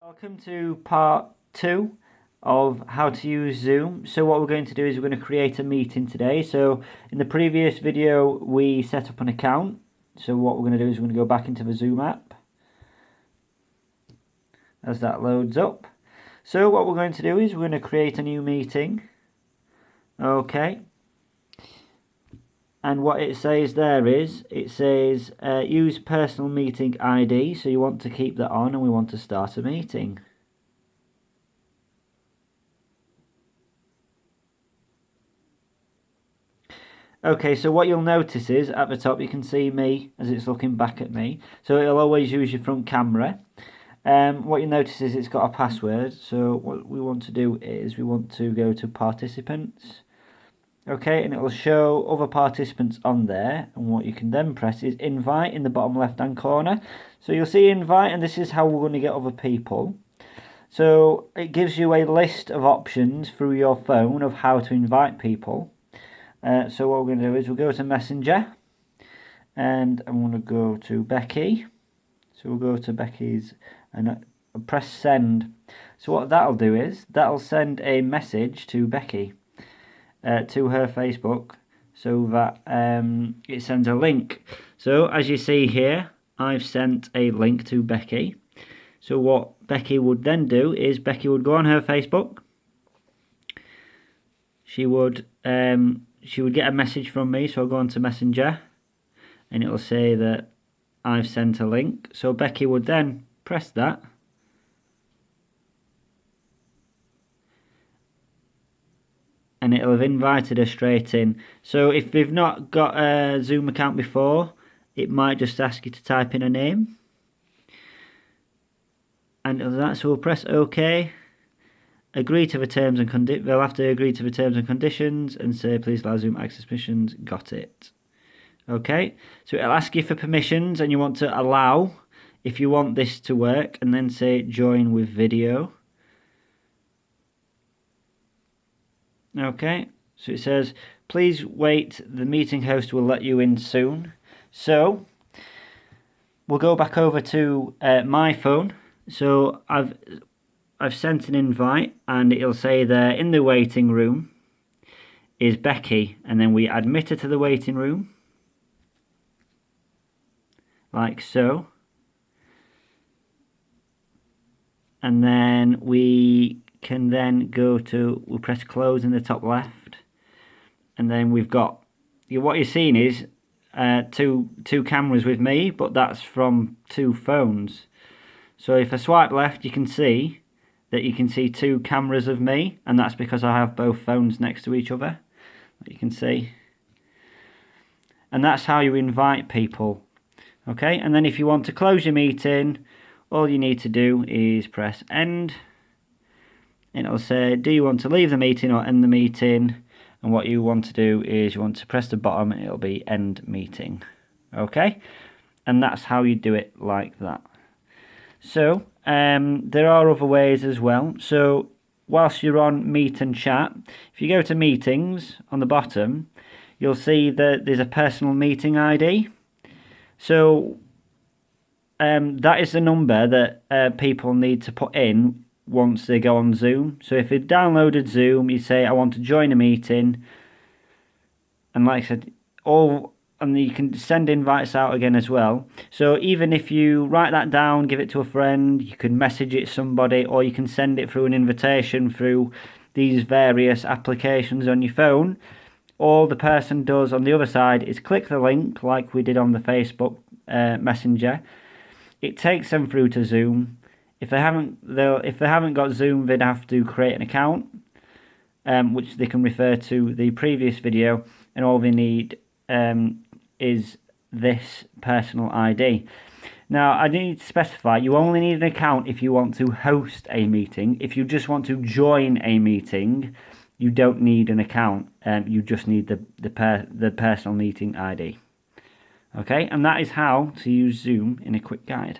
Welcome to part 2 of how to use Zoom. So what we're going to do is we're going to create a meeting today. So in the previous video we set up an account. So what we're going to do is we're going to go back into the Zoom app as that loads up. So what we're going to do is we're going to create a new meeting. Okay. And what it says there is, it says use personal meeting ID. So you want to keep that on and we want to start a meeting. Okay, so what you'll notice is at the top you can see me as it's looking back at me. So it'll always use your front camera. What you notice is it's got a password. So what we want to do is we want to go to participants. Okay, and it will show other participants on there, and what you can then press is invite in the bottom left hand corner. So you'll see invite, and this is how we're going to get other people. So it gives you a list of options through your phone of how to invite people. So what we're going to do is we'll go to Messenger, and I'm going to go to Becky. So we'll go to Becky's and press send. So what that'll do is that'll send a message to Becky. To her Facebook, so that it sends a link. So as you see here, I've sent a link to Becky. So what Becky would then do is Becky would go on her Facebook. She would get a message from me. So I'll go on to Messenger, and it'll say that I've sent a link. So Becky would then press that. And it'll have invited her straight in. So if you've not got a Zoom account before, it might just ask you to type in a name. And that, so we'll press OK. Agree to the terms and conditions. They'll have to agree to the terms and conditions and say please allow Zoom access permissions. Got it. Okay. So it'll ask you for permissions, and you want to allow if you want this to work, and then say join with video. Okay, so it says, please wait, the meeting host will let you in soon. So, we'll go back over to my phone. So, I've sent an invite, and it'll say there, in the waiting room is Becky. And then we admit her to the waiting room. Like so. And then we can then we'll press close in the top left, and then we've got what you're seeing is two cameras with me, but that's from two phones. So if I swipe left, you can see two cameras of me, and that's because I have both phones next to each other, you can see. And that's how you invite people. Okay, and then if you want to close your meeting, all you need to do is press end. And it'll say, do you want to leave the meeting or end the meeting? And what you want to do is you want to press the bottom, and it'll be end meeting. Okay? And that's how you do it, like that. So, there are other ways as well. So, whilst you're on Meet and Chat, if you go to Meetings on the bottom, you'll see that there's a personal meeting ID. So, that is the number that people need to put in once they go on Zoom. So if you downloaded Zoom, you say I want to join a meeting, and like I said, and you can send invites out again as well. So even if you write that down, give it to a friend, you can message it to somebody, or you can send it through an invitation through these various applications on your phone. All the person does on the other side is click the link like we did on the Facebook Messenger. It takes them through to Zoom. If they haven't got Zoom, they'd have to create an account, which they can refer to the previous video, and all they need is this personal ID. Now, I need to specify, you only need an account if you want to host a meeting. If you just want to join a meeting, you don't need an account. You just need the personal meeting ID. Okay, and that is how to use Zoom in a quick guide.